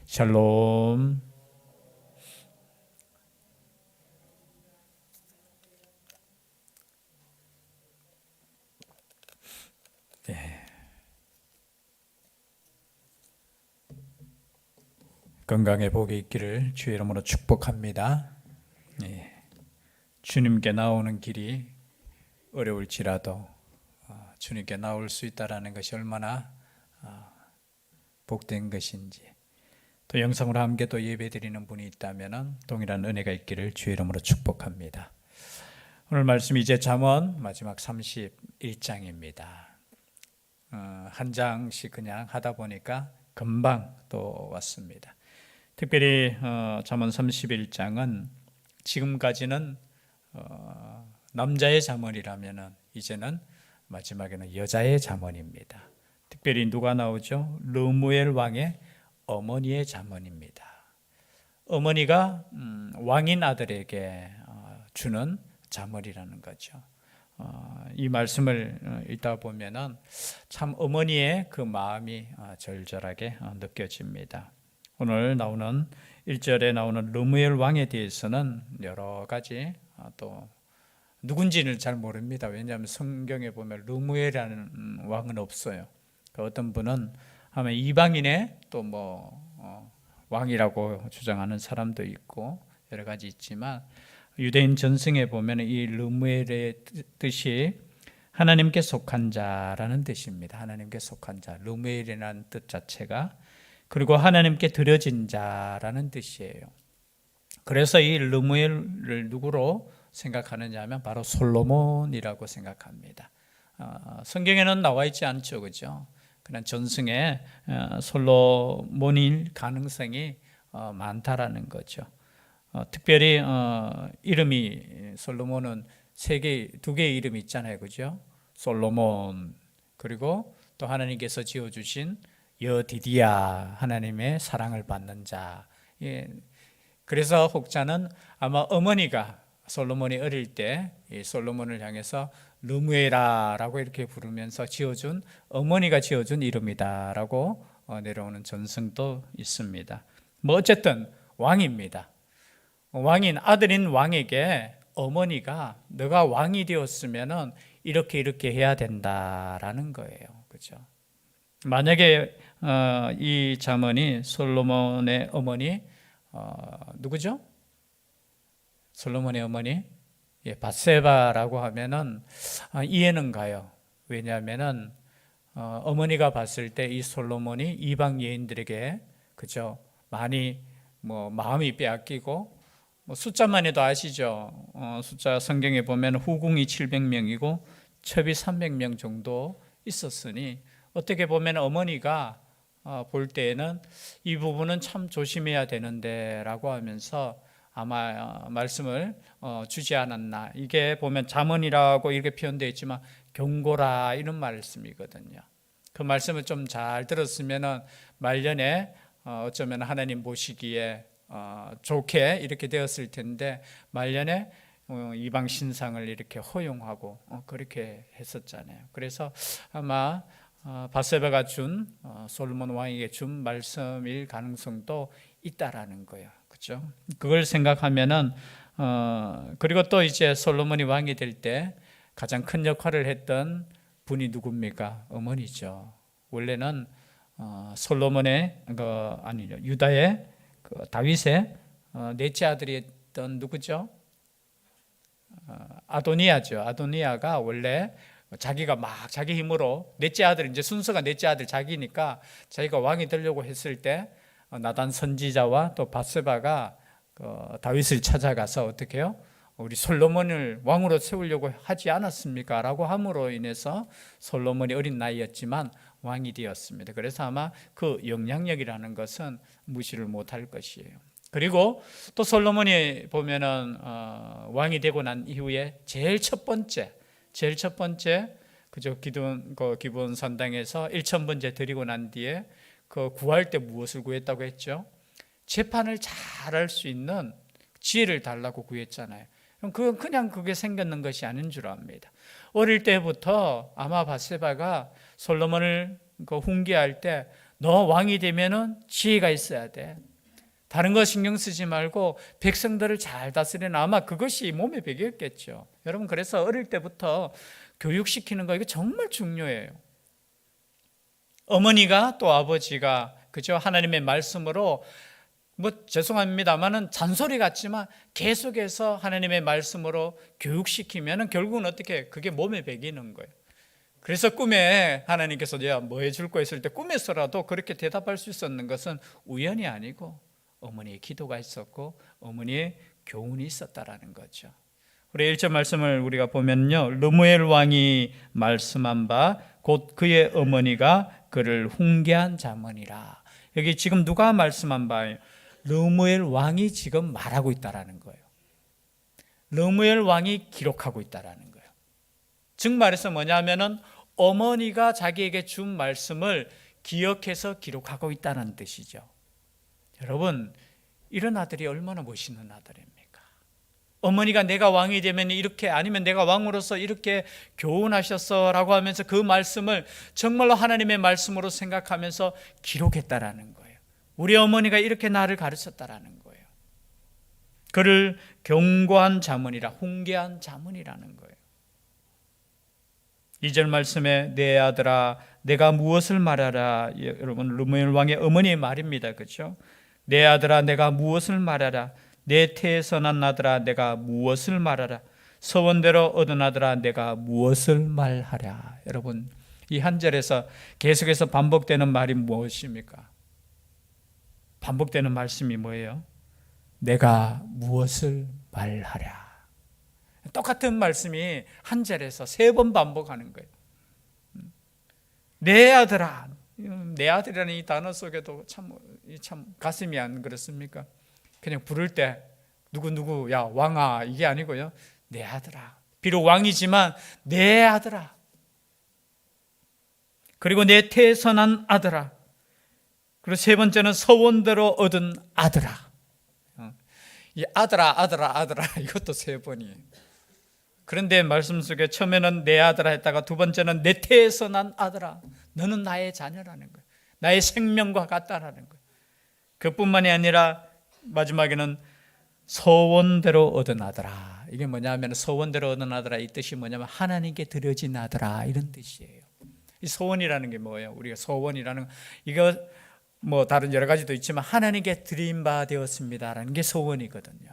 샬롬. 네. 건강에 복이 있기를 주의 이름으로 축복합니다. 네. 주님께 나오는 길이 어려울지라도 주님께 나올 수 있다는 것이 얼마나 복된 것인지, 또 영상으로 함께 또 예배드리는 분이 있다면 동일한 은혜가 있기를 주의 이름으로 축복합니다. 오늘 말씀 이제 잠언 마지막 31장입니다. 한 장씩 그냥 하다 보니까 금방 또 왔습니다. 특별히 잠언 31장은 지금까지는 남자의 잠언이라면 이제는 마지막에는 여자의 잠언입니다. 특별히 누가 나오죠? 르무엘 왕의 어머니의 잠언입니다. 어머니가 왕인 아들에게 주는 잠언이라는 거죠. 이 말씀을 읽다 보면은 참 어머니의 그 마음이 절절하게 느껴집니다. 오늘 나오는 1절에 나오는 르무엘 왕에 대해서는 여러 가지 또 누군지는 잘 모릅니다. 왜냐하면 성경에 보면 르무엘이라는 왕은 없어요. 어떤 분은 아마 이방인의 또 왕이라고 주장하는 사람도 있고 여러 가지 있지만, 유대인 전승에 보면 이 르무엘의 뜻이 하나님께 속한 자라는 뜻입니다. 하나님께 속한 자, 르무엘이라는 뜻 자체가, 그리고 하나님께 드려진 자라는 뜻이에요. 그래서 이 르무엘을 누구로 생각하느냐 하면 바로 솔로몬이라고 생각합니다. 성경에는 나와 있지 않죠, 그죠? 그냥 전승에 솔로몬일 가능성이 많다라는 거죠. 특별히 이름이 솔로몬은 두 개의 이름이 있잖아요, 그죠? 솔로몬, 그리고 또 하나님께서 지어주신 여디디야, 하나님의 사랑을 받는 자. 그래서 혹자는 아마 어머니가 솔로몬이 어릴 때 이 솔로몬을 향해서 르무엘라라고 이렇게 부르면서 지어준, 어머니가 지어준 이름이다라고 내려오는 전승도 있습니다. 어쨌든 왕입니다. 왕인 아들인 왕에게 어머니가 너가 왕이 되었으면은 이렇게 해야 된다라는 거예요, 그렇죠? 만약에 이 잠언이 솔로몬의 어머니 누구죠? 솔로몬의 어머니 밧세바라고 하면은 이해는 가요. 왜냐하면은 어머니가 봤을 때 이 솔로몬이 이방 여인들에게 그죠, 많이 마음이 빼앗기고, 숫자만 해도 아시죠? 숫자 성경에 보면 후궁이 700명이고 첩이 300명 정도 있었으니, 어떻게 보면 어머니가 볼 때에는 이 부분은 참 조심해야 되는데 라고 하면서 아마 말씀을 주지 않았나. 이게 보면 잠언이라고 이렇게 표현되어 있지만 경고라 이런 말씀이거든요. 그 말씀을 좀 잘 들었으면 말년에 어쩌면 하나님 보시기에 좋게 이렇게 되었을 텐데, 말년에 이방 신상을 이렇게 허용하고 그렇게 했었잖아요. 그래서 아마 밧세바가 준 솔로몬 왕에게 준 말씀일 가능성도 있다라는 거예요, 그렇죠? 그걸 생각하면은 그리고 또 이제 솔로몬이 왕이 될 때 가장 큰 역할을 했던 분이 누굽니까? 어머니죠. 원래는 솔로몬의 유다의 다윗의 넷째 아들이었던 누구죠? 아도니아죠. 아도니아가 원래 자기가 막 자기 힘으로 넷째 아들, 이제 순서가 넷째 아들 자기니까 자기가 왕이 되려고 했을 때 나단 선지자와 또 밧세바가 다윗을 찾아가서 어떻게 해요? 우리 솔로몬을 왕으로 세우려고 하지 않았습니까? 라고 함으로 인해서 솔로몬이 어린 나이였지만 왕이 되었습니다. 그래서 아마 그 영향력이라는 것은 무시를 못할 것이에요. 그리고 또 솔로몬이 보면은 왕이 되고 난 이후에 제일 첫 번째 그저 기브온 산당에서 1,000번째 드리고 난 뒤에 그 구할 때 무엇을 구했다고 했죠? 재판을 잘할 수 있는 지혜를 달라고 구했잖아요. 그건 그냥 그게 생겼는 것이 아닌 줄 압니다. 어릴 때부터 아마 밧세바가 솔로몬을 훈계할 때 너 왕이 되면은 지혜가 있어야 돼. 다른 거 신경 쓰지 말고 백성들을 잘 다스리는, 아마 그것이 몸에 배겼겠죠. 여러분, 그래서 어릴 때부터 교육시키는 거 이거 정말 중요해요. 어머니가 또 아버지가 그죠? 하나님의 말씀으로 죄송합니다만은 잔소리 같지만 계속해서 하나님의 말씀으로 교육시키면은 결국은 어떻게 그게 몸에 배기는 거예요. 그래서 꿈에 하나님께서 야, 뭐 해줄 거 했을 때 꿈에서라도 그렇게 대답할 수 있었는 것은 우연이 아니고 어머니의 기도가 있었고 어머니의 교훈이 있었다라는 거죠. 우리 1절 말씀을 우리가 보면요, 르무엘 왕이 말씀한 바 곧 그의 어머니가 그를 훈계한 자문이라. 여기 지금 누가 말씀한 바예요? 르무엘 왕이 지금 말하고 있다라는 거예요. 르무엘 왕이 기록하고 있다라는 거예요. 즉 말해서 뭐냐면은 어머니가 자기에게 준 말씀을 기억해서 기록하고 있다는 뜻이죠. 여러분, 이런 아들이 얼마나 멋있는 아들입니까? 어머니가 내가 왕이 되면 이렇게, 아니면 내가 왕으로서 이렇게 교훈하셨어 라고 하면서 그 말씀을 정말로 하나님의 말씀으로 생각하면서 기록했다라는 거예요. 우리 어머니가 이렇게 나를 가르쳤다라는 거예요. 그를 경고한 자문이라, 훈계한 자문이라는 거예요. 2절 말씀에 내 아들아 내가 무엇을 말하라. 여러분, 르무엘 왕의 어머니의 말입니다. 그렇죠? 내 아들아 내가 무엇을 말하라. 내 태에서 난 아들아 내가 무엇을 말하라. 서원대로 얻은 아들아 내가 무엇을 말하랴. 여러분, 이 한 절에서 계속해서 반복되는 말이 무엇입니까? 반복되는 말씀이 뭐예요? 내가 무엇을 말하랴. 똑같은 말씀이 한 절에서 3번 반복하는 거예요. 내 아들아. 내 아들이라는 이 단어 속에도 참 가슴이 안 그렇습니까? 그냥 부를 때 누구 야 왕아 이게 아니고요, 내 아들아. 비록 왕이지만 내 아들아. 그리고 내 태에서 난 아들아. 그리고 3번째는 서원대로 얻은 아들아. 이 아들아 이것도 3번이에요. 그런데 말씀 속에 처음에는 내 아들아 했다가 2번째는 내 태에서 난 아들아. 너는 나의 자녀라는 거예요. 나의 생명과 같다라는 거예요. 그뿐만이 아니라 마지막에는 서원대로 얻은 아들아. 이게 뭐냐면 서원대로 얻은 아들아, 이 뜻이 뭐냐면 하나님께 드려진 아들아, 이런 뜻이에요. 이 서원이라는 게 뭐예요? 우리가 서원이라는 이거 다른 여러 가지도 있지만 하나님께 드린 바 되었습니다라는 게 서원이거든요.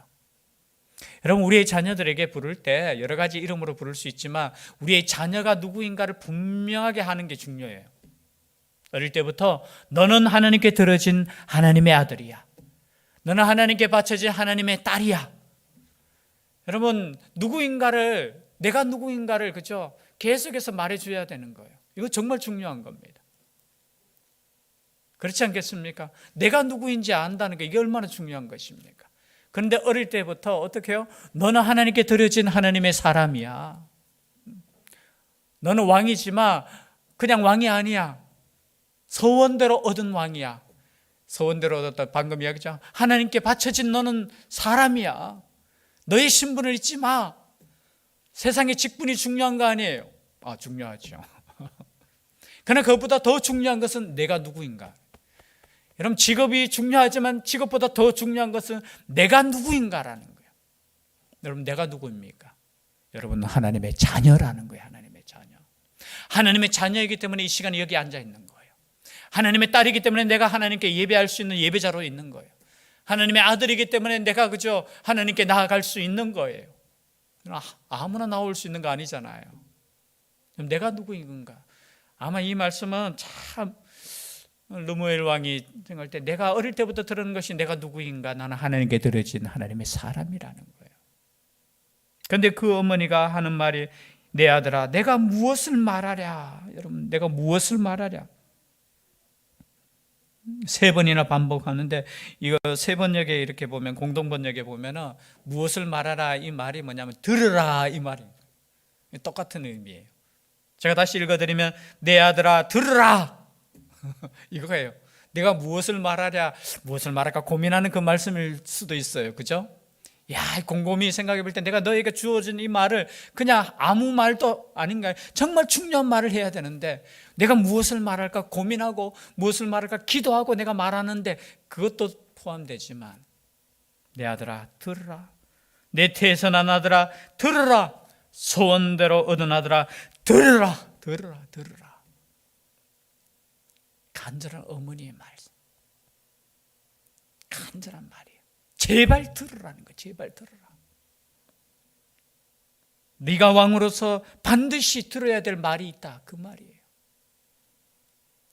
여러분, 우리의 자녀들에게 부를 때 여러 가지 이름으로 부를 수 있지만 우리의 자녀가 누구인가를 분명하게 하는 게 중요해요. 어릴 때부터 너는 하나님께 들어진 하나님의 아들이야. 너는 하나님께 바쳐진 하나님의 딸이야. 여러분, 누구인가를, 내가 누구인가를 그죠? 계속해서 말해줘야 되는 거예요. 이거 정말 중요한 겁니다. 그렇지 않겠습니까? 내가 누구인지 안다는 게 이게 얼마나 중요한 것입니까? 그런데 어릴 때부터 어떻게 해요? 너는 하나님께 드려진 하나님의 사람이야. 너는 왕이지만 그냥 왕이 아니야. 서원대로 얻은 왕이야. 서원대로 얻었다, 방금 이야기했죠. 하나님께 바쳐진 너는 사람이야. 너의 신분을 잊지 마. 세상의 직분이 중요한 거 아니에요? 중요하죠. 그러나 그것보다 더 중요한 것은 내가 누구인가. 여러분, 직업이 중요하지만 직업보다 더 중요한 것은 내가 누구인가라는 거예요. 여러분, 내가 누구입니까? 여러분은 하나님의 자녀라는 거예요. 하나님의 자녀. 하나님의 자녀이기 때문에 이 시간에 여기 앉아 있는 거예요. 하나님의 딸이기 때문에 내가 하나님께 예배할 수 있는 예배자로 있는 거예요. 하나님의 아들이기 때문에 내가 그저 하나님께 나아갈 수 있는 거예요. 아무나 나올 수 있는 거 아니잖아요. 그럼 내가 누구인가? 아마 이 말씀은 참 르무엘 왕이 생각할 때 내가 어릴 때부터 들은 것이 내가 누구인가? 나는 하나님께 드려진 하나님의 사람이라는 거예요. 그런데 그 어머니가 하는 말이 내 아들아 내가 무엇을 말하랴. 여러분, 내가 무엇을 말하랴. 3번이나 반복하는데 이거 3번역에 이렇게 보면, 공동번역에 보면은 무엇을 말하라 이 말이 뭐냐면 들으라 이 말이에요. 똑같은 의미예요. 제가 다시 읽어드리면 내 아들아 들으라 이거예요. 내가 무엇을 말하랴, 무엇을 말할까 고민하는 그 말씀일 수도 있어요. 그죠? 야, 곰곰이 생각해 볼 때 내가 너에게 주어진 이 말을 그냥 아무 말도 아닌가요? 정말 중요한 말을 해야 되는데 내가 무엇을 말할까 고민하고 무엇을 말할까 기도하고 내가 말하는데 그것도 포함되지만 내 아들아 들으라, 내 태에서 난 아들아 들으라, 소원대로 얻은 아들아 들으라, 들으라, 들으라. 간절한 어머니의 말씀, 간절한 말이에요. 제발 들으라는 거예요. 제발 들으라. 네가 왕으로서 반드시 들어야 될 말이 있다, 그 말이에요.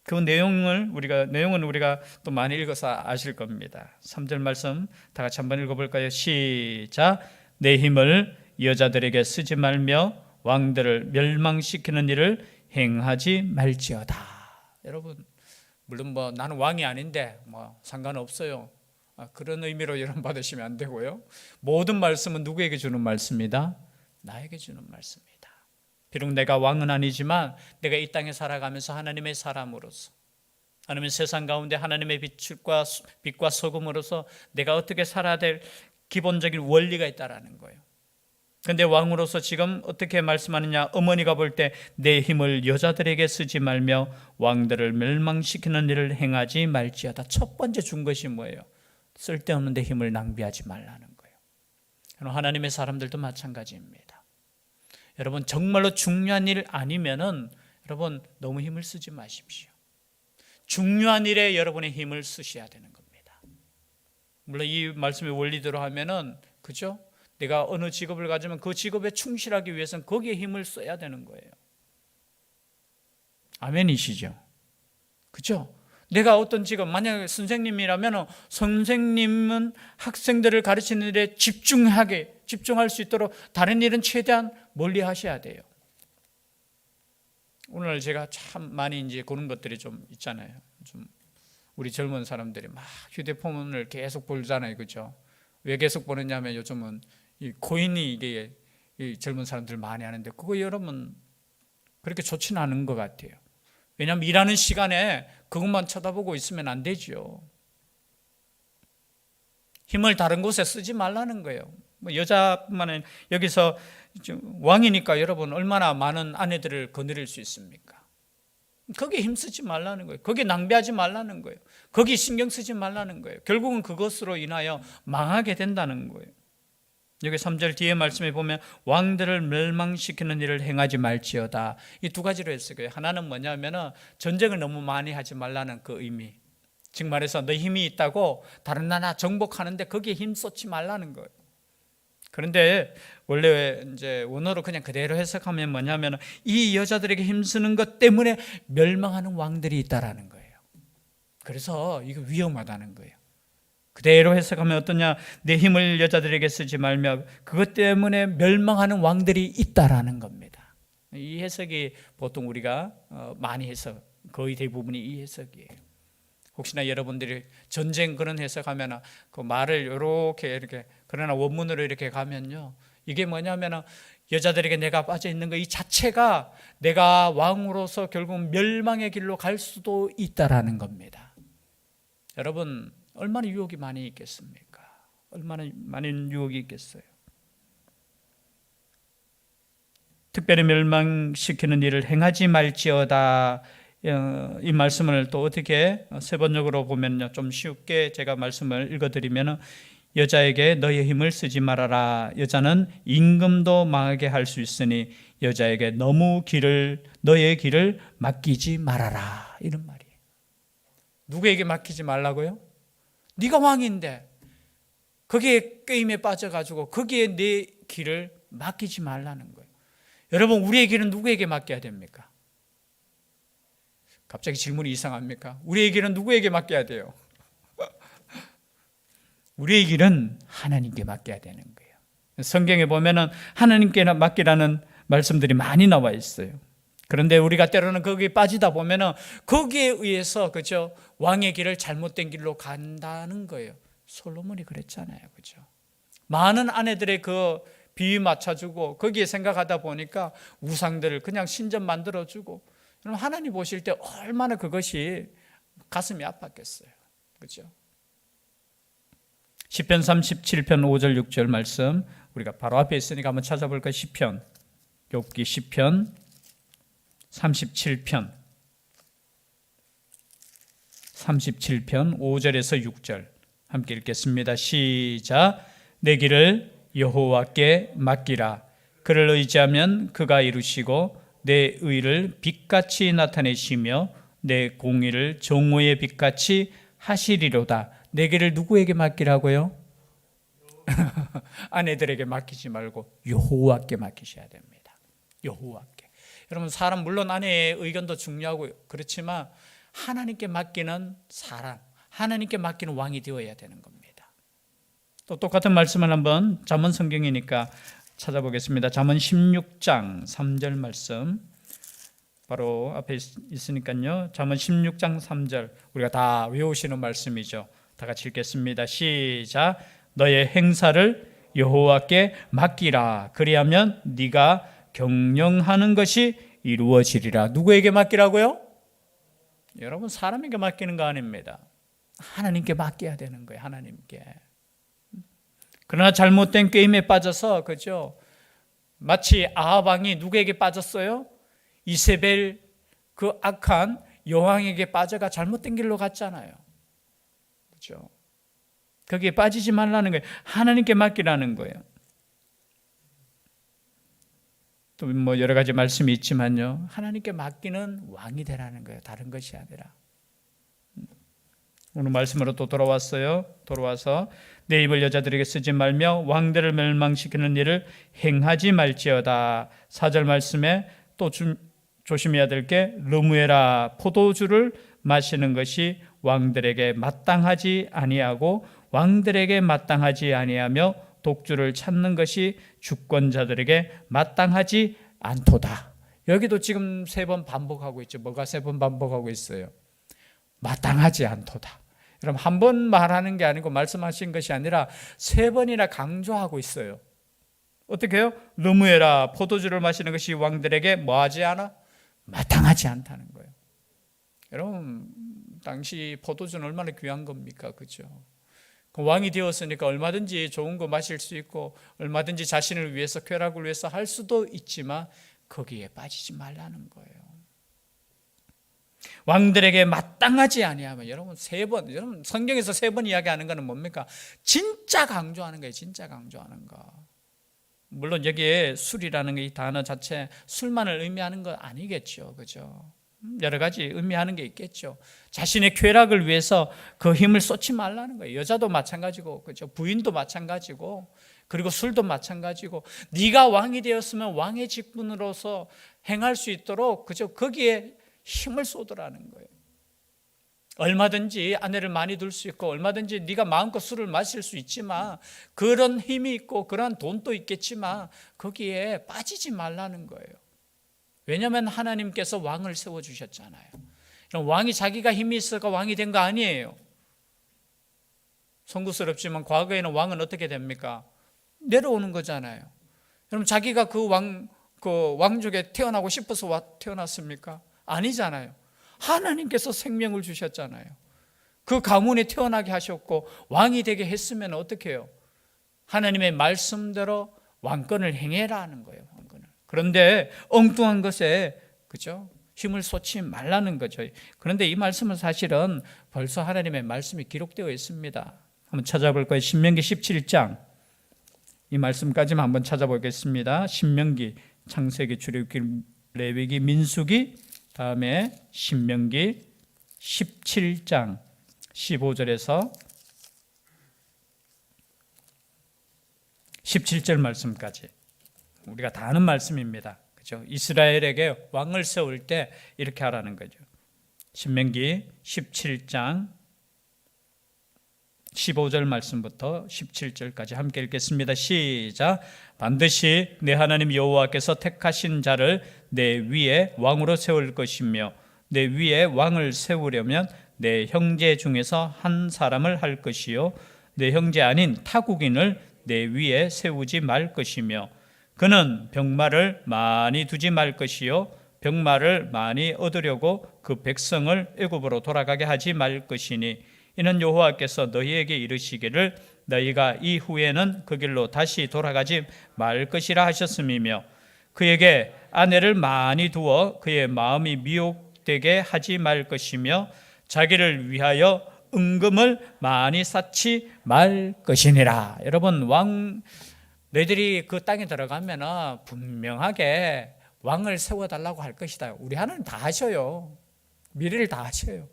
그 내용은 우리가 또 많이 읽어서 아실 겁니다. 3절 말씀 다 같이 한번 읽어볼까요? 시작. 내 힘을 여자들에게 쓰지 말며 왕들을 멸망시키는 일을 행하지 말지어다. 여러분, 물론 나는 왕이 아닌데 상관없어요. 그런 의미로 여러분 받으시면 안 되고요. 모든 말씀은 누구에게 주는 말씀이다? 나에게 주는 말씀이다. 비록 내가 왕은 아니지만 내가 이 땅에 살아가면서 하나님의 사람으로서, 하나님의 세상 가운데 하나님의 빛과 소금으로서 내가 어떻게 살아야 될 기본적인 원리가 있다라는 거예요. 그런데 왕으로서 지금 어떻게 말씀하느냐? 어머니가 볼 때 내 힘을 여자들에게 쓰지 말며 왕들을 멸망시키는 일을 행하지 말지어다. 첫 번째 준 것이 뭐예요? 쓸데없는 데 힘을 낭비하지 말라는 거예요. 하나님의 사람들도 마찬가지입니다. 여러분, 정말로 중요한 일 아니면은 여러분 너무 힘을 쓰지 마십시오. 중요한 일에 여러분의 힘을 쓰셔야 되는 겁니다. 물론 이 말씀의 원리대로 하면은, 그죠? 내가 어느 직업을 가지면 그 직업에 충실하기 위해서는 거기에 힘을 써야 되는 거예요. 아멘이시죠? 그죠? 내가 어떤 직업, 만약에 선생님이라면 선생님은 학생들을 가르치는 일에 집중할 수 있도록 다른 일은 최대한 멀리 하셔야 돼요. 오늘 제가 참 많이 이제 그런 것들이 좀 있잖아요. 좀 우리 젊은 사람들이 막 휴대폰을 계속 보잖아요. 그죠? 왜 계속 보느냐면 요즘은 이 코인이 이게 이 젊은 사람들 많이 하는데 그거 여러분 그렇게 좋지는 않은 것 같아요. 왜냐하면 일하는 시간에 그것만 쳐다보고 있으면 안 되죠. 힘을 다른 곳에 쓰지 말라는 거예요. 여자뿐만 아니라 여기서 왕이니까 여러분 얼마나 많은 아내들을 거느릴 수 있습니까? 거기에 힘쓰지 말라는 거예요. 거기에 낭비하지 말라는 거예요. 거기에 신경 쓰지 말라는 거예요. 결국은 그것으로 인하여 망하게 된다는 거예요. 여기 3절 뒤에 말씀에 보면 왕들을 멸망시키는 일을 행하지 말지어다. 이 두 가지로 했어요. 하나는 뭐냐면 전쟁을 너무 많이 하지 말라는 그 의미. 즉 말해서 너 힘이 있다고 다른 나라 정복하는데 거기에 힘 쏟지 말라는 거예요. 그런데 원래 이제 원어로 그냥 그대로 해석하면 뭐냐면 이 여자들에게 힘쓰는 것 때문에 멸망하는 왕들이 있다라는 거예요. 그래서 이거 위험하다는 거예요. 그대로 해석하면 어떠냐? 내 힘을 여자들에게 쓰지 말며 그것 때문에 멸망하는 왕들이 있다라는 겁니다. 이 해석이 보통 우리가 많이 해서 거의 대부분이 이 해석이에요. 혹시나 여러분들이 전쟁 그런 해석하면 그 말을 이렇게 그러나 원문으로 이렇게 가면요, 이게 뭐냐면 여자들에게 내가 빠져 있는 거 이 자체가 내가 왕으로서 결국 멸망의 길로 갈 수도 있다라는 겁니다. 여러분 얼마나 유혹이 많이 있겠습니까? 얼마나 많은 유혹이 있겠어요. 특별히 멸망시키는 일을 행하지 말지어다. 이 말씀을 또 어떻게 세번역으로 보면요, 좀 쉽게 제가 말씀을 읽어드리면 여자에게 너의 힘을 쓰지 말아라. 여자는 임금도 망하게 할 수 있으니 여자에게 너의 길을 맡기지 말아라. 이런 말이에요. 누구에게 맡기지 말라고요? 네가 왕인데 거기에 게임에 빠져가지고 거기에 내 길을 맡기지 말라는 거예요. 여러분 우리의 길은 누구에게 맡겨야 됩니까? 갑자기 질문이 이상합니까? 우리의 길은 누구에게 맡겨야 돼요? 우리의 길은 하나님께 맡겨야 되는 거예요. 성경에 보면은 하나님께 맡기라는 말씀들이 많이 나와 있어요. 그런데 우리가 때로는 거기에 빠지다 보면은 거기에 의해서 그죠, 왕의 길을 잘못된 길로 간다는 거예요. 솔로몬이 그랬잖아요, 그죠? 많은 아내들의 그 비위 맞춰주고 거기에 생각하다 보니까 우상들을 그냥 신전 만들어주고, 그럼 하나님 보실 때 얼마나 그것이 가슴이 아팠겠어요, 그죠? 시편 37편 5절 6절 말씀 우리가 바로 앞에 있으니까 한번 찾아볼까요? 시편, 욥기 시편 37편 5절에서 6절 함께 읽겠습니다. 시작. 내 길을 여호와께 맡기라. 그를 의지하면 그가 이루시고 내 의를 빛같이 나타내시며 내 공의를 정오의 빛같이 하시리로다. 내 길을 누구에게 맡기라고요? 아내들에게 맡기지 말고 여호와께 맡기셔야 됩니다. 여호와께. 여러분, 사람 물론 아내의 의견도 중요하고 그렇지만 하나님께 맡기는 사람, 하나님께 맡기는 왕이 되어야 되는 겁니다. 또 똑같은 말씀을 한번 잠언 성경이니까 찾아보겠습니다. 잠언 16장 3절 말씀 바로 앞에 있으니까요. 잠언 16장 3절 우리가 다 외우시는 말씀이죠. 다 같이 읽겠습니다. 시작. 너의 행사를 여호와께 맡기라. 그리하면 네가 경영하는 것이 이루어지리라. 누구에게 맡기라고요? 여러분, 사람에게 맡기는 거 아닙니다. 하나님께 맡겨야 되는 거예요. 하나님께. 그러나 잘못된 게임에 빠져서, 그죠? 마치 아합 왕이 누구에게 빠졌어요? 이세벨, 그 악한 여왕에게 빠져가 잘못된 길로 갔잖아요. 그죠? 거기에 빠지지 말라는 거예요. 하나님께 맡기라는 거예요. 또 뭐 여러 가지 말씀이 있지만요. 하나님께 맡기는 왕이 되라는 거예요. 다른 것이 아니라. 오늘 말씀으로 또 돌아와서 내 입을 여자들에게 쓰지 말며 왕들을 멸망시키는 일을 행하지 말지어다. 4절 말씀에 또 조심해야 될 게 르무에라. 포도주를 마시는 것이 왕들에게 마땅하지 아니하고 왕들에게 마땅하지 아니하며 독주를 찾는 것이 주권자들에게 마땅하지 않도다. 여기도 지금 3번 반복하고 있죠. 뭐가 3번 반복하고 있어요? 마땅하지 않도다. 여러분, 한 번 말하는 게 아니고 말씀하신 것이 아니라 3번이나 강조하고 있어요. 어떻게 해요? 르무에라. 포도주를 마시는 것이 왕들에게 뭐하지 않아? 마땅하지 않다는 거예요. 여러분, 당시 포도주는 얼마나 귀한 겁니까? 그죠? 왕이 되었으니까 얼마든지 좋은 거 마실 수 있고 얼마든지 자신을 위해서, 쾌락을 위해서 할 수도 있지만 거기에 빠지지 말라는 거예요. 왕들에게 마땅하지 아니하면, 여러분 3번, 여러분 성경에서 3번 이야기하는 거는 뭡니까? 진짜 강조하는 거예요. 진짜 강조하는 거. 물론 여기에 술이라는 이 단어 자체 술만을 의미하는 건 아니겠죠. 그죠? 여러 가지 의미하는 게 있겠죠. 자신의 쾌락을 위해서 그 힘을 쏟지 말라는 거예요. 여자도 마찬가지고, 그죠? 부인도 마찬가지고, 그리고 술도 마찬가지고, 네가 왕이 되었으면 왕의 직분으로서 행할 수 있도록, 그죠? 거기에 힘을 쏟으라는 거예요. 얼마든지 아내를 많이 둘 수 있고 얼마든지 네가 마음껏 술을 마실 수 있지만, 그런 힘이 있고 그런 돈도 있겠지만 거기에 빠지지 말라는 거예요. 왜냐하면 하나님께서 왕을 세워주셨잖아요. 왕이 자기가 힘이 있어서 왕이 된 거 아니에요. 송구스럽지만 과거에는 왕은 어떻게 됩니까? 내려오는 거잖아요. 여러분, 자기가 그 왕족에 태어나고 싶어서 태어났습니까? 아니잖아요. 하나님께서 생명을 주셨잖아요. 그 가문에 태어나게 하셨고 왕이 되게 했으면 어떻게 해요? 하나님의 말씀대로 왕권을 행해라 하는 거예요. 왕권을. 그런데 엉뚱한 것에, 그죠? 힘을 쏟지 말라는 거죠. 그런데 이 말씀은 사실은 벌써 하나님의 말씀이 기록되어 있습니다. 한번 찾아볼 거예요. 신명기 17장. 이 말씀까지만 한번 찾아보겠습니다. 신명기, 창세기, 출애굽기, 레위기, 민수기, 다음에 신명기 17장 15절에서 17절 말씀까지 우리가 다 아는 말씀입니다. 그죠? 이스라엘에게 왕을 세울 때 이렇게 하라는 거죠. 신명기 17장 15절 말씀부터 17절까지 함께 읽겠습니다. 시작. 반드시 내 하나님 여호와께서 택하신 자를 내 위에 왕으로 세울 것이며 내 위에 왕을 세우려면 내 형제 중에서 한 사람을 할 것이요 내 형제 아닌 타국인을 내 위에 세우지 말 것이며 그는 병마를 많이 두지 말 것이요 병마를 많이 얻으려고 그 백성을 애굽으로 돌아가게 하지 말 것이니 이는 여호와께서 너희에게 이르시기를 너희가 이후에는 그 길로 다시 돌아가지 말 것이라 하셨음이며 그에게 아내를 많이 두어 그의 마음이 미혹되게 하지 말 것이며 자기를 위하여 은금을 많이 쌓지 말 것이니라. 여러분, 너희들이 그 땅에 들어가면 분명하게 왕을 세워달라고 할 것이다. 우리 하나님 다 하셔요. 미래를 다 하셔요.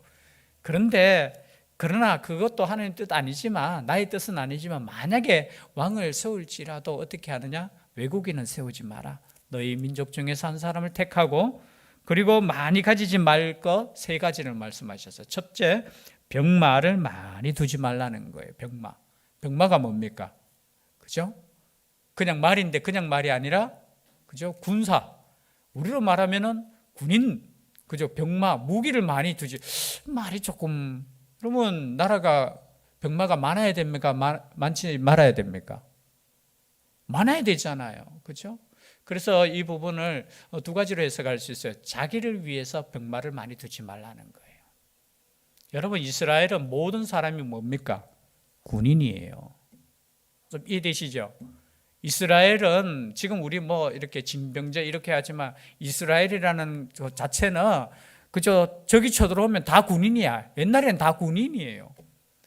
그러나 그것도 하나님 뜻 아니지만, 나의 뜻은 아니지만, 만약에 왕을 세울지라도 어떻게 하느냐? 외국인은 세우지 마라. 너희 민족 중에서 한 사람을 택하고, 그리고 많이 가지지 말 것 세 가지를 말씀하셨어요. 첫째, 병마를 많이 두지 말라는 거예요. 병마가 뭡니까? 그죠? 그냥 말인데 그냥 말이 아니라, 그죠? 군사. 우리로 말하면은 군인, 그죠? 병마, 무기를 많이 두지. 말이 조금, 그러면 나라가 병마가 많아야 됩니까? 많지 말아야 됩니까? 많아야 되잖아요. 그죠? 그래서 이 부분을 두 가지로 해석할 수 있어요. 자기를 위해서 병마를 많이 두지 말라는 거예요. 여러분, 이스라엘은 모든 사람이 뭡니까? 군인이에요. 좀 이해되시죠? 이스라엘은 지금 우리 뭐 이렇게 진병제 이렇게 하지만 이스라엘이라는 그 자체는 그저 저기 쳐들어오면 다 군인이야. 옛날엔 다 군인이에요.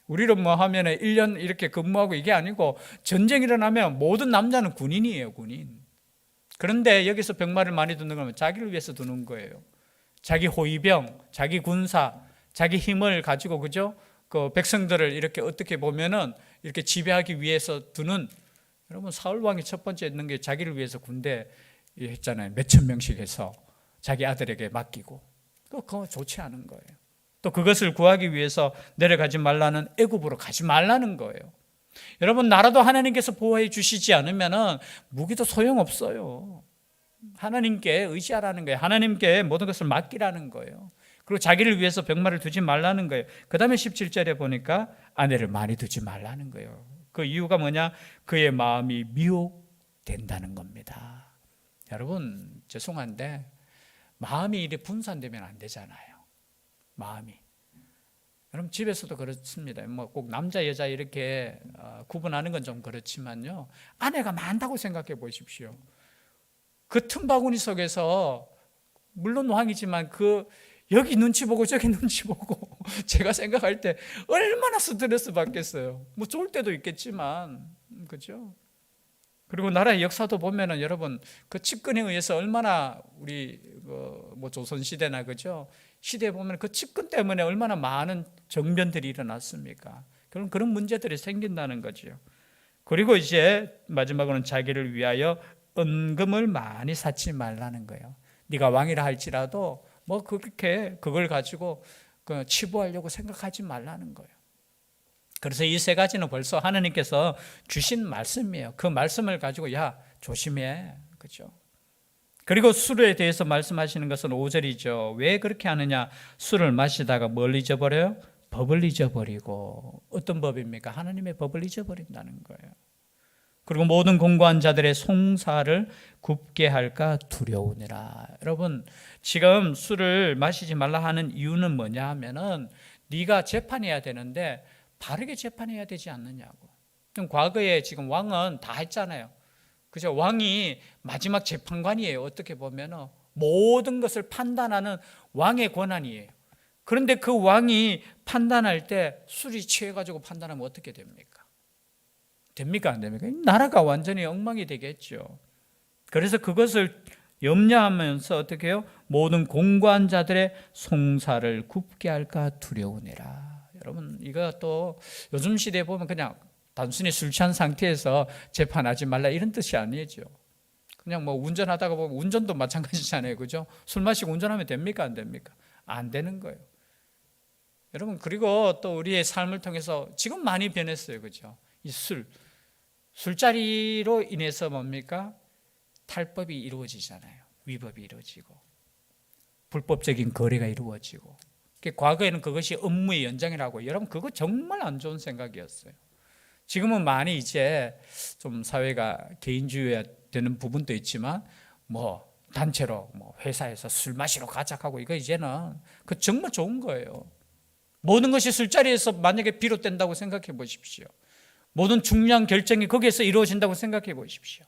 우리로 뭐 하면은 1년 이렇게 근무하고 이게 아니고 전쟁이 일어나면 모든 남자는 군인이에요, 군인. 그런데 여기서 병마를 많이 두는 건 자기를 위해서 두는 거예요. 자기 호위병, 자기 군사, 자기 힘을 가지고, 그죠? 그 백성들을 이렇게 어떻게 보면은 이렇게 지배하기 위해서 두는, 여러분, 사울 왕이 첫 번째 했는 게 자기를 위해서 군대 했잖아요. 몇천 명씩 해서 자기 아들에게 맡기고. 그거 좋지 않은 거예요. 또 그것을 구하기 위해서 내려가지 말라는, 애굽으로 가지 말라는 거예요. 여러분, 나라도 하나님께서 보호해 주시지 않으면 무기도 소용없어요. 하나님께 의지하라는 거예요. 하나님께 모든 것을 맡기라는 거예요. 그리고 자기를 위해서 병마를 두지 말라는 거예요. 그 다음에 17절에 보니까 아내를 많이 두지 말라는 거예요. 그 이유가 뭐냐? 그의 마음이 미혹된다는 겁니다. 여러분, 죄송한데 마음이 이렇게 분산되면 안 되잖아요. 마음이. 여러분, 집에서도 그렇습니다. 뭐 꼭 남자 여자 이렇게 구분하는 건 좀 그렇지만요, 아내가 많다고 생각해 보십시오. 그 틈바구니 속에서 물론 왕이지만 여기 눈치 보고 저기 눈치 보고 제가 생각할 때 얼마나 스트레스 받겠어요. 뭐 좋을 때도 있겠지만, 그죠? 그리고 나라의 역사도 보면은 여러분, 그 측근에 의해서 얼마나 우리 뭐 조선 시대나, 그죠? 시대에 보면 그 측근 때문에 얼마나 많은 정변들이 일어났습니까? 그런 문제들이 생긴다는 거죠. 그리고 이제 마지막으로는 자기를 위하여 은금을 많이 쌓지 말라는 거예요. 네가 왕이라 할지라도 뭐 그렇게 그걸 가지고 치부하려고 생각하지 말라는 거예요. 그래서 이 세 가지는 벌써 하나님께서 주신 말씀이에요. 그 말씀을 가지고 야, 조심해. 그죠? 그리고 술에 대해서 말씀하시는 것은 5절이죠. 왜 그렇게 하느냐? 술을 마시다가 뭘 잊어버려요? 법을 잊어버리고. 어떤 법입니까? 하나님의 법을 잊어버린다는 거예요. 그리고 모든 공고한 자들의 송사를 굽게 할까 두려우니라. 여러분, 지금 술을 마시지 말라 하는 이유는 뭐냐 하면은 네가 재판해야 되는데 바르게 재판해야 되지 않느냐고. 과거에 지금 왕은 다 했잖아요. 그죠? 왕이 마지막 재판관이에요. 어떻게 보면은 모든 것을 판단하는 왕의 권한이에요. 그런데 그 왕이 판단할 때 술이 취해가지고 판단하면 어떻게 됩니까? 됩니까? 안 됩니까? 나라가 완전히 엉망이 되겠죠. 그래서 그것을 염려하면서 어떻게 해요? 모든 공고한 자들의 송사를 굽게 할까 두려우니라. 여러분, 이거 또 요즘 시대에 보면 그냥 단순히 술 취한 상태에서 재판하지 말라 이런 뜻이 아니죠. 그냥 뭐 운전하다가 보면 운전도 마찬가지잖아요. 그죠? 술 마시고 운전하면 됩니까? 안 됩니까? 안 되는 거예요. 여러분, 그리고 또 우리의 삶을 통해서 지금 많이 변했어요. 그죠? 이 술자리로 인해서 뭡니까? 탈법이 이루어지잖아요. 위법이 이루어지고 불법적인 거래가 이루어지고. 과거에는 그것이 업무의 연장이라고. 여러분, 그거 정말 안 좋은 생각이었어요. 지금은 많이 이제 좀 사회가 개인주의화 되는 부분도 있지만 뭐 단체로 뭐 회사에서 술 마시러 가자 하고 이거 이제는 그 정말 좋은 거예요. 모든 것이 술자리에서 만약에 비롯된다고 생각해 보십시오. 모든 중요한 결정이 거기에서 이루어진다고 생각해 보십시오.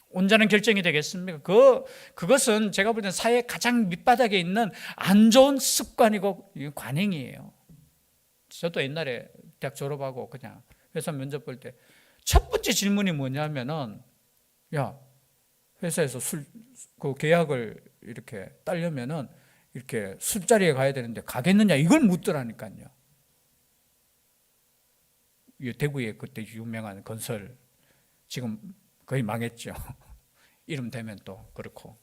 온전한 결정이 되겠습니까? 그것은 제가 볼 때는 사회 가장 밑바닥에 있는 안 좋은 습관이고 관행이에요. 저도 옛날에 대학 졸업하고 그냥 회사 면접 볼 때 첫 번째 질문이 뭐냐면은, 야, 회사에서 그 계약을 이렇게 따려면은 이렇게 술자리에 가야 되는데 가겠느냐, 이걸 묻더라니까요. 대구에 그때 유명한 건설, 지금 거의 망했죠. 이름 되면 또 그렇고.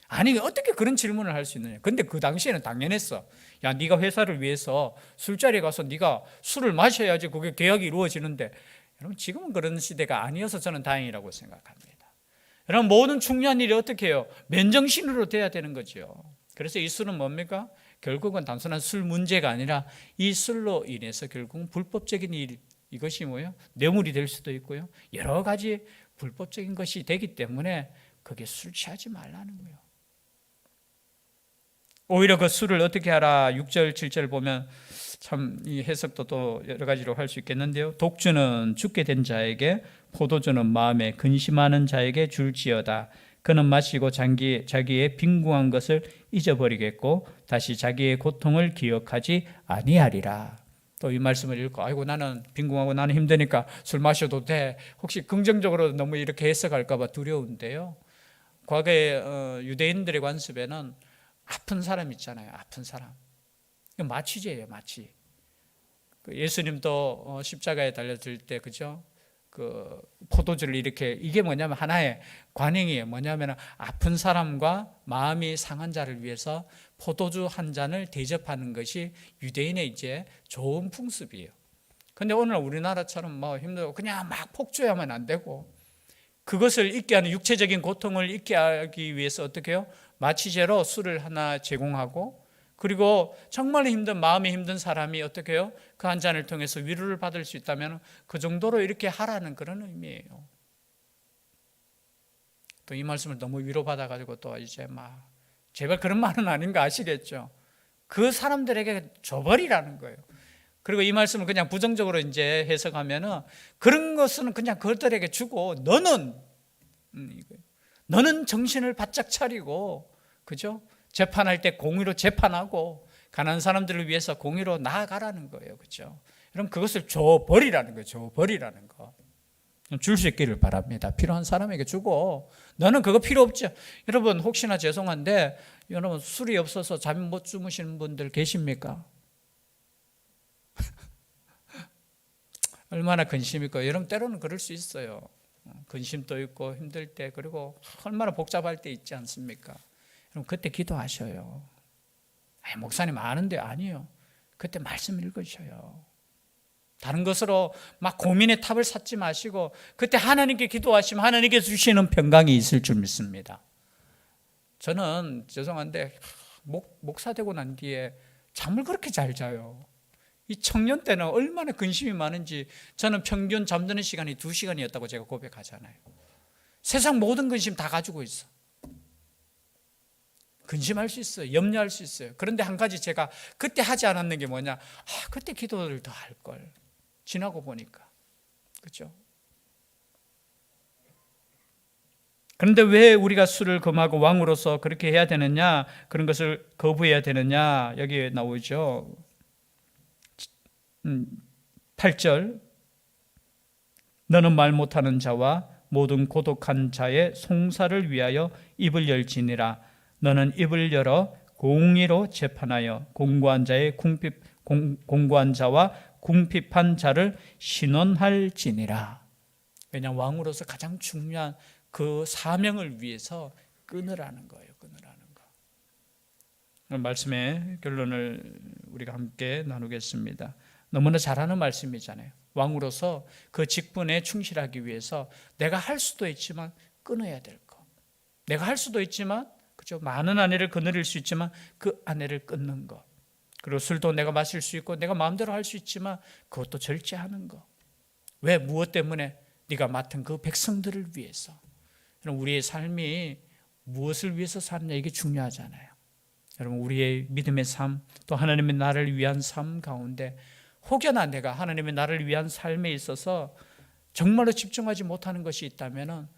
아니, 어떻게 그런 질문을 할 수 있느냐. 근데 그 당시에는 당연했어. 야, 네가 회사를 위해서 술자리에 가서 네가 술을 마셔야지 그게 계약이 이루어지는데, 여러분 지금은 그런 시대가 아니어서 저는 다행이라고 생각합니다. 여러분 모든 중요한 일이 어떻게 해요? 맨정신으로 돼야 되는 거죠. 그래서 이 술은 뭡니까? 결국은 단순한 술 문제가 아니라 이 술로 인해서 결국은 불법적인 일, 이것이 뭐예요? 뇌물이 될 수도 있고요. 여러 가지 불법적인 것이 되기 때문에 그게 술 취하지 말라는 거예요. 오히려 그 술을 어떻게 하라 6절 7절 보면 참 이 해석도 또 여러 가지로 할 수 있겠는데요. 독주는 죽게 된 자에게, 포도주는 마음에 근심하는 자에게 줄지어다. 그는 마시고 자기의 빈궁한 것을 잊어버리겠고 다시 자기의 고통을 기억하지 아니하리라. 또 이 말씀을 읽고 아이고 나는 빈궁하고 나는 힘드니까 술 마셔도 돼. 혹시 긍정적으로 너무 이렇게 해석할까 봐 두려운데요. 과거에 유대인들의 관습에는 아픈 사람 있잖아요. 아픈 사람. 마취제예요, 마취. 예수님도 십자가에 달려들 때, 그죠? 그 포도주를 이렇게, 이게 뭐냐면 하나의 관행이에요. 뭐냐면 아픈 사람과 마음이 상한 자를 위해서 포도주 한 잔을 대접하는 것이 유대인의 이제 좋은 풍습이에요. 근데 오늘 우리나라처럼 뭐 힘들고 그냥 막 폭주하면 안 되고, 그것을 잊게 하는 육체적인 고통을 잊게 하기 위해서 어떻게 해요? 마취제로 술을 하나 제공하고, 그리고 정말 힘든, 마음이 힘든 사람이 어떻게 해요? 그 한 잔을 통해서 위로를 받을 수 있다면 그 정도로 이렇게 하라는 그런 의미예요. 또 이 말씀을 너무 위로받아가지고 또 이제 막 제발 그런 말은 아닌 거 아시겠죠? 그 사람들에게 줘버리라는 거예요. 그리고 이 말씀을 그냥 부정적으로 이제 해석하면은 그런 것은 그냥 그들에게 주고 너는 정신을 바짝 차리고, 그죠? 재판할 때 공의로 재판하고 가난한 사람들을 위해서 공의로 나아가라는 거예요. 그죠? 여러분 그것을 줘버리라는 거예요. 줘버리라는 거. 줄 수 있기를 바랍니다. 필요한 사람에게 주고, 너는 그거 필요 없죠. 여러분 혹시나 죄송한데 여러분 술이 없어서 잠 못 주무시는 분들 계십니까? 얼마나 근심일까요? 여러분 때로는 그럴 수 있어요. 근심도 있고 힘들 때, 그리고 얼마나 복잡할 때 있지 않습니까? 그럼 그때 기도하셔요. 목사님 아는데, 아니요. 그때 말씀 읽으셔요. 다른 것으로 막 고민의 탑을 쌓지 마시고 그때 하나님께 기도하시면 하나님께 주시는 평강이 있을 줄 믿습니다. 저는 죄송한데 목사 되고 난 뒤에 잠을 그렇게 잘 자요. 이 청년 때는 얼마나 근심이 많은지 저는 평균 잠드는 시간이 2시간이었다고 제가 고백하잖아요. 세상 모든 근심 다 가지고 있어. 근심할 수 있어요. 염려할 수 있어요. 그런데 한 가지 제가 그때 하지 않았는 게 뭐냐, 그때 기도를 더 할 걸. 지나고 보니까. 그렇죠? 그런데 왜 우리가 술을 금하고 왕으로서 그렇게 해야 되느냐, 그런 것을 거부해야 되느냐, 여기에 나오죠. 8절, 너는 말 못하는 자와 모든 고독한 자의 송사를 위하여 입을 열지니라. 너는 입을 열어 공의로 재판하여 공고한 자와 궁핍한 자를 신원할지니라. 왜냐하면 왕으로서 가장 중요한 그 사명을 위해서 끊으라는 거예요. 끊으라는 거. 말씀의 결론을 우리가 함께 나누겠습니다. 너무나 잘하는 말씀이잖아요. 왕으로서 그 직분에 충실하기 위해서 내가 할 수도 있지만 끊어야 될 거. 내가 할 수도 있지만, 그죠? 많은 아내를 거느릴 수 있지만 그 아내를 끊는 거. 그리고 술도 내가 마실 수 있고 내가 마음대로 할 수 있지만 그것도 절제하는 거. 왜? 무엇 때문에? 네가 맡은 그 백성들을 위해서. 우리의 삶이 무엇을 위해서 사느냐, 이게 중요하잖아요. 여러분 우리의 믿음의 삶, 또 하나님의 나라를 위한 삶 가운데 혹여나 내가 하나님의 나를 위한 삶에 있어서 정말로 집중하지 못하는 것이 있다면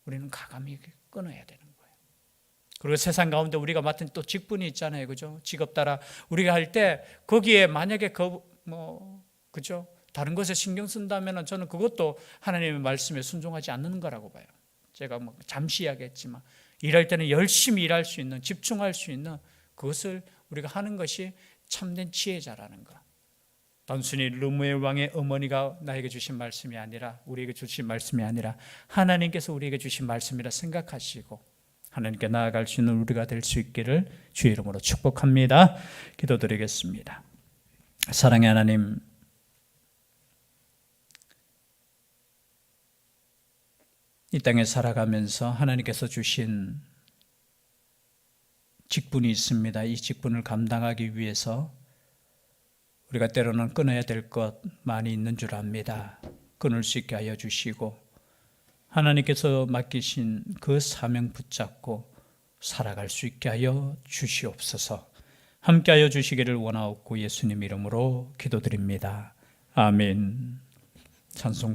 우리는 과감히 끊어야 되는 거예요. 그리고 세상 가운데 우리가 맡은 또 직분이 있잖아요, 그죠? 직업 따라 우리가 할 때 거기에 만약에 그죠? 다른 것에 신경 쓴다면 저는 그것도 하나님의 말씀에 순종하지 않는 거라고 봐요. 제가 잠시 이야기했지만 일할 때는 열심히 일할 수 있는, 집중할 수 있는 그것을 우리가 하는 것이 참된 지혜자라는 것. 단순히 르무엘 왕의 어머니가 나에게 주신 말씀이 아니라, 우리에게 주신 말씀이 아니라 하나님께서 우리에게 주신 말씀이라 생각하시고 하나님께 나아갈 수 있는 우리가 될 수 있기를 주의 이름으로 축복합니다. 기도드리겠습니다. 사랑의 하나님, 이 땅에 살아가면서 하나님께서 주신 직분이 있습니다. 이 직분을 감당하기 위해서 우리가 때로는 끊어야 될 것 많이 있는 줄 압니다. 끊을 수 있게 하여 주시고 하나님께서 맡기신 그 사명 붙잡고 살아갈 수 있게 하여 주시옵소서. 함께 하여 주시기를 원하옵고 예수님 이름으로 기도드립니다. 아멘. 찬송